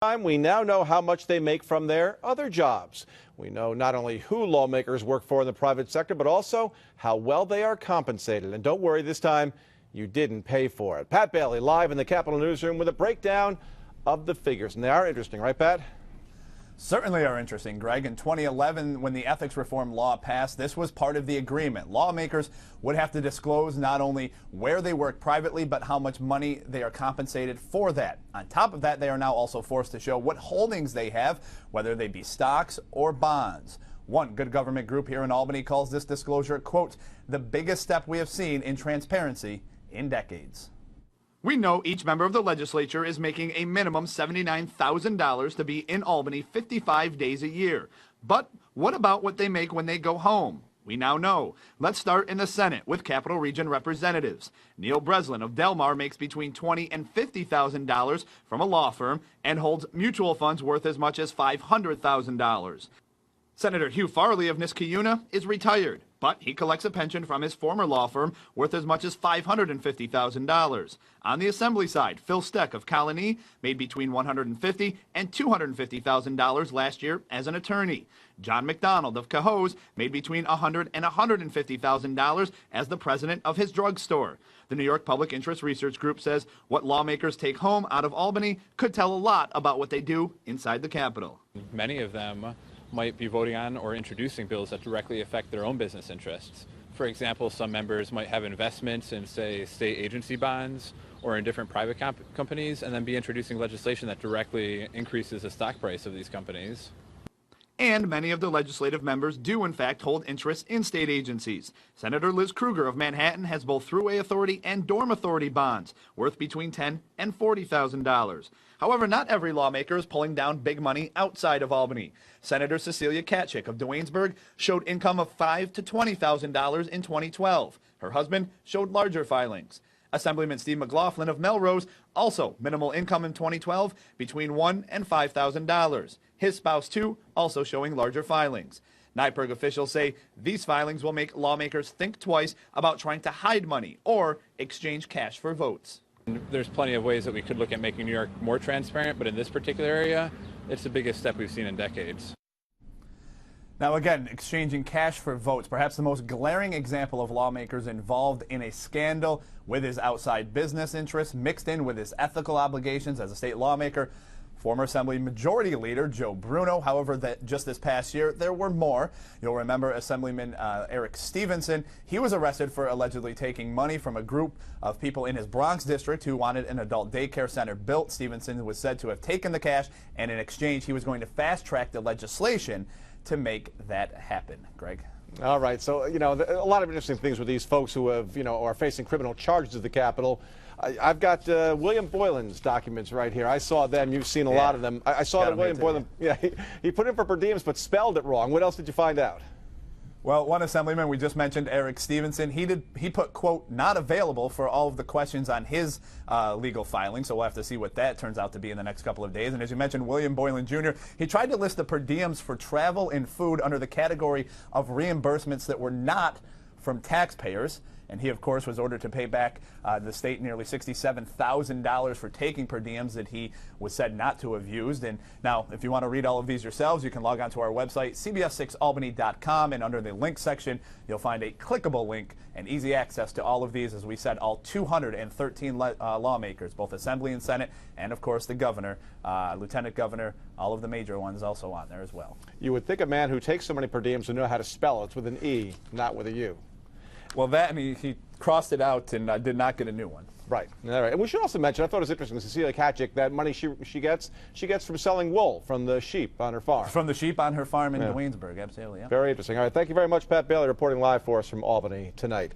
We now know how much they make from their other jobs. We know not only who lawmakers work for in the private sector, but also how well they are compensated. And don't worry, this time you didn't pay for it. Pat Bailey live in the Capitol Newsroom with a breakdown of the figures. And they are interesting, right, Pat? Certainly are interesting, Greg. In 2011, when the ethics reform law passed, this was part of the agreement. Lawmakers would have to disclose not only where they work privately, but how much money they are compensated for that. On top of that, they are now also forced to show what holdings they have, whether they be stocks or bonds. One good government group here in Albany calls this disclosure, quote, the biggest step we have seen in transparency in decades. We know each member of the legislature is making a minimum $79,000 to be in Albany 55 days a year. But what about what they make when they go home? We now know. Let's start in the Senate with Capital Region representatives. Neil Breslin of Delmar makes between $20,000 and $50,000 from a law firm and holds mutual funds worth as much as $500,000. Senator Hugh Farley of Niskayuna is retired, but he collects a pension from his former law firm worth as much as $550,000. On the Assembly side, Phil Steck of Colony made between $150,000 and $250,000 last year as an attorney. John McDonald of Cohoes made between $100,000 and $150,000 as the president of his drugstore. The New York Public Interest Research Group says what lawmakers take home out of Albany could tell a lot about what they do inside the Capitol. Many of them might be voting on or introducing bills that directly affect their own business interests. For example, some members might have investments in, say, state agency bonds or in different private companies, and then be introducing legislation that directly increases the stock price of these companies. And many of the legislative members do, in fact, hold interests in state agencies. Senator Liz Krueger of Manhattan has both Thruway Authority and Dorm Authority bonds worth between $10,000 and $40,000. However, not every lawmaker is pulling down big money outside of Albany. Senator Cecilia Katchik of DeWaynesburg showed income of $5,000 to $20,000 in 2012. Her husband showed larger filings. Assemblyman Steve McLaughlin of Melrose, also minimal income in 2012, between $1,000 and $5,000. His spouse, too, also showing larger filings. NYPIRG officials say these filings will make lawmakers think twice about trying to hide money or exchange cash for votes. There's plenty of ways that we could look at making New York more transparent, but in this particular area, it's the biggest step we've seen in decades. Now again, exchanging cash for votes, perhaps the most glaring example of lawmakers involved in a scandal with his outside business interests mixed in with his ethical obligations as a state lawmaker. Former Assembly Majority Leader Joe Bruno. However, just this past year, there were more. You'll remember Assemblyman Eric Stevenson. He was arrested for allegedly taking money from a group of people in his Bronx district who wanted an adult daycare center built. Stevenson was said to have taken the cash, and in exchange, he was going to fast-track the legislation to make that happen. Greg? All right. So, a lot of interesting things with these folks who have, are facing criminal charges at the Capitol. I've got William Boylan's documents right here. I saw them. You've seen a lot of them. I saw that William Boylan, he put in for per diems but spelled it wrong. What else did you find out? Well, one assemblyman we just mentioned, Eric Stevenson, he put, quote, not available for all of the questions on his legal filing, so we'll have to see what that turns out to be in the next couple of days. And as you mentioned, William Boylan Jr., he tried to list the per diems for travel and food under the category of reimbursements that were not from taxpayers. And he, of course, was ordered to pay back the state nearly $67,000 for taking per diems that he was said not to have used. And now, if you want to read all of these yourselves, you can log on to our website, cbs6albany.com, and under the link section, you'll find a clickable link and easy access to all of these. As we said, all 213 lawmakers, both Assembly and Senate, and, of course, the governor, Lieutenant Governor, all of the major ones also on there as well. You would think a man who takes so many per diems would know how to spell it. It's with an E, not with a U. Well, that, and he crossed it out and did not get a new one. Right. All right. And we should also mention, I thought it was interesting, Cecilia Katchik, that money she gets from selling wool from the sheep on her farm. From the sheep on her farm in DeWaynesburg, absolutely. Yeah. Very interesting. All right. Thank you very much, Pat Bailey, reporting live for us from Albany tonight.